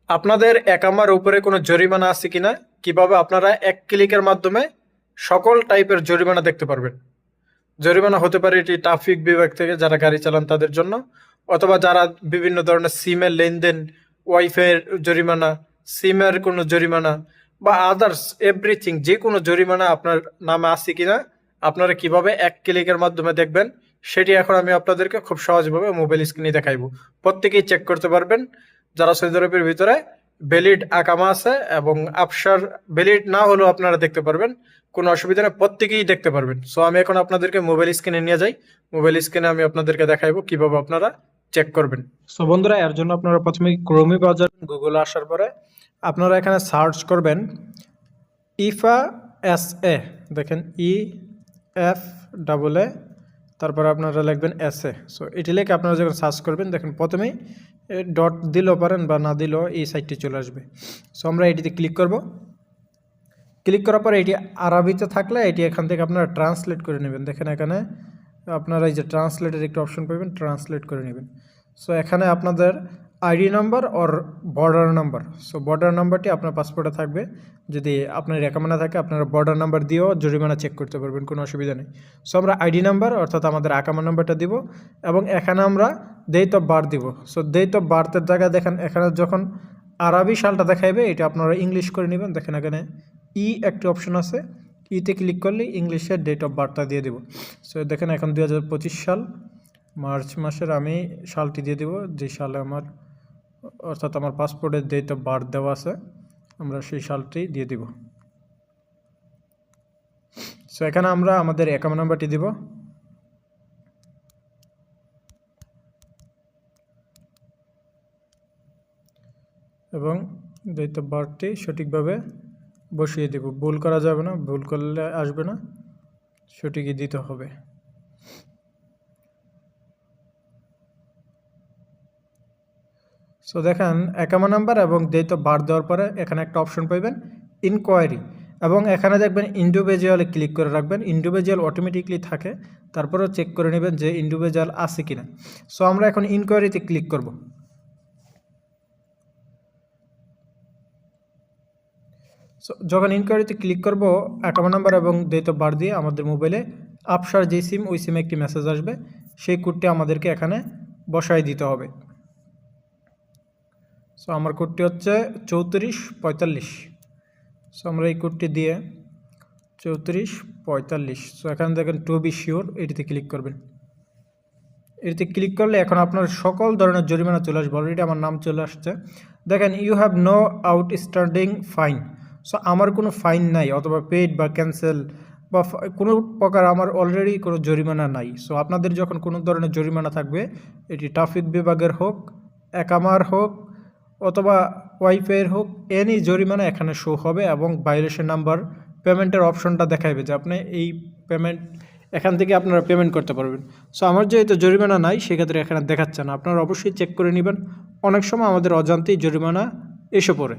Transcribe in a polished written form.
আপনাদের একামার উপরে কোনো জরিমানা আছে কিনা, কিভাবে আপনারা এক ক্লিকের মাধ্যমে সকল টাইপের জরিমানা দেখতে পারবেন। জরিমানা হতে পারে এটি ট্রাফিক বিভাগ থেকে যারা গাড়ি চালান তাদের জন্য, অথবা যারা বিভিন্ন ধরনের সিমের লেনদেন, ওয়াইফাইয়ের জরিমানা, সিমের কোনো জরিমানা বা আদার্স এভরিথিং, যে কোনো জরিমানা আপনার নামে আছে কিনা আপনারা কিভাবে এক ক্লিকের মাধ্যমে দেখবেন সেটি এখন আমি আপনাদেরকে খুব সহজভাবে মোবাইল স্ক্রিনে দেখাইবো। প্রত্যেকেই চেক করতে পারবেন যারা সৌদি আরবের ভিতরে ভ্যালিড আকামা আছে, এবং আফসার ভ্যালিড না হলেও আপনারা দেখতে পারবেন, কোনো অসুবিধা নেই, প্রত্যেকেই দেখতে পারবেন। সো আমি এখন আপনাদেরকে মোবাইল স্ক্রিনে নিয়ে যাই। মোবাইল স্ক্রিনে আমি আপনাদেরকে দেখাইবো কিভাবে আপনারা চেক করবেন। সো বন্ধুরা, এর জন্য আপনারা প্রথমে ক্রোমে ব্রাউজার, গুগলে আসার পরে আপনারা এখানে সার্চ করবেন ইফা এস এ, দেখেন EFAA, তারপরে আপনারা লিখবেন এসএ। সো এটি লিখে আপনারা যখন সার্চ করবেন দেখেন প্রথমেই ডট দিলেও পারেন বা না দিলেও এই সাইটটি চলে আসবে। সো আমরা এটিতে ক্লিক করব। ক্লিক করার পরে এটি আরবিতে থাকলে এটি এখান থেকে আপনারা ট্রান্সলেট করে নেবেন। দেখেন এখানে আপনারা এই যে ট্রান্সলেটের একটি অপশন পাবেন, ট্রান্সলেট করে নেবেন। সো এখানে আপনাদের ID number or border number, so border নাম্বারটি আপনার পাসপোর্টে থাকবে। যদি আপনার রেকমেন্ডা থাকে আপনারা বর্ডার নাম্বার দিয়েও জরিমানা চেক করতে পারবেন, কোনো অসুবিধা নেই। সো আমরা আইডি নাম্বার অর্থাৎ আমাদের আকামা নাম্বারটা দিব, এবং এখানে আমরা ডেট অফ বার্থ দিব। সো ডেট অফ বার্থের জায়গায় দেখেন এখানে যখন আরবি সালটা দেখাইবে এটা আপনারা ইংলিশ করে নেবেন। দেখেন এখানে একটি অপশন আছে, ইতে ক্লিক করলে ইংলিশের ডেট অফ বার্থটা দিয়ে দেব। সো দেখেন এখন 2025 সাল মার্চ মাসের আমি সালটি দিয়ে দেব, যে সালে আমার অর্থাৎ আমার পাসপোর্টের ডেট অফ বার্থ দেওয়া আছে, আমরা সেই সালটি দিয়ে দিব। সো এখানে আমরা আমাদের অ্যাকাউন্ট নাম্বারটি দিব, এবং ডেট অফ বার্থটি সঠিকভাবে বসিয়ে দেব। ভুল করা যাবে না, ভুল করলে আসবে না, সঠিকই দিতে হবে। সো দেখেন অ্যাকাউন্ট নাম্বার এবং ডেট অফ বার্থ দেওয়ার পরে এখানে একটা অপশন পাইবেন ইনকোয়ারি, এবং এখানে দেখবেন ইন্ডিভিজুয়ালে ক্লিক করে রাখবেন। ইন্ডিভিজুয়াল অটোমেটিকলি থাকে, তারপরেও চেক করে নেবেন যে ইন্ডিভিজুয়াল আছে কিনা। সো আমরা এখন ইনকোয়ারিতে ক্লিক করব। সো যখন ইনকোয়ারিতে ক্লিক করব অ্যাকাউন্ট নাম্বার এবং ডেট অফ বার্থ দিয়ে আমাদের মোবাইলে আফসার যে সিম, ওই সিমে একটি মেসেজ আসবে, সেই কোডটি আমাদেরকে এখানে বসাই দিতে হবে। সো আমার কোডটি হচ্ছে 3445। সো আমরা এই কোডটি দিয়ে 3445, সো এখানে দেখেন টু বি শিওর, এটিতে ক্লিক করবেন। এটিতে ক্লিক করলে এখন আপনার সকল ধরনের জরিমানা চলে আসবে। অলরেডি আমার নাম চলে আসছে। দেখেন you have no outstanding fine. So আমার কোনো ফাইন নাই, অথবা পেইড বা ক্যান্সেল বা কোনো প্রকার আমার অলরেডি কোনো জরিমানা নাই। সো আপনাদের যখন কোনো ধরনের জরিমানা থাকবে, এটি ট্রাফিক বিভাগের হোক, একামার হোক, অথবা ওয়াইফাইয়ের হোক, এনি জরিমানা এখানে শো হবে, এবং ভায়োলেশন নাম্বার, পেমেন্টের অপশনটা দেখাইবে যে আপনি এই পেমেন্ট এখান থেকে আপনারা পেমেন্ট করতে পারবেন। সো আমার যেহেতু জরিমানা নাই সেক্ষেত্রে এখানে দেখাচ্ছে না, আপনারা অবশ্যই চেক করে নেবেন। অনেক সময় আমাদের অজান্তেই জরিমানা এসে পড়ে।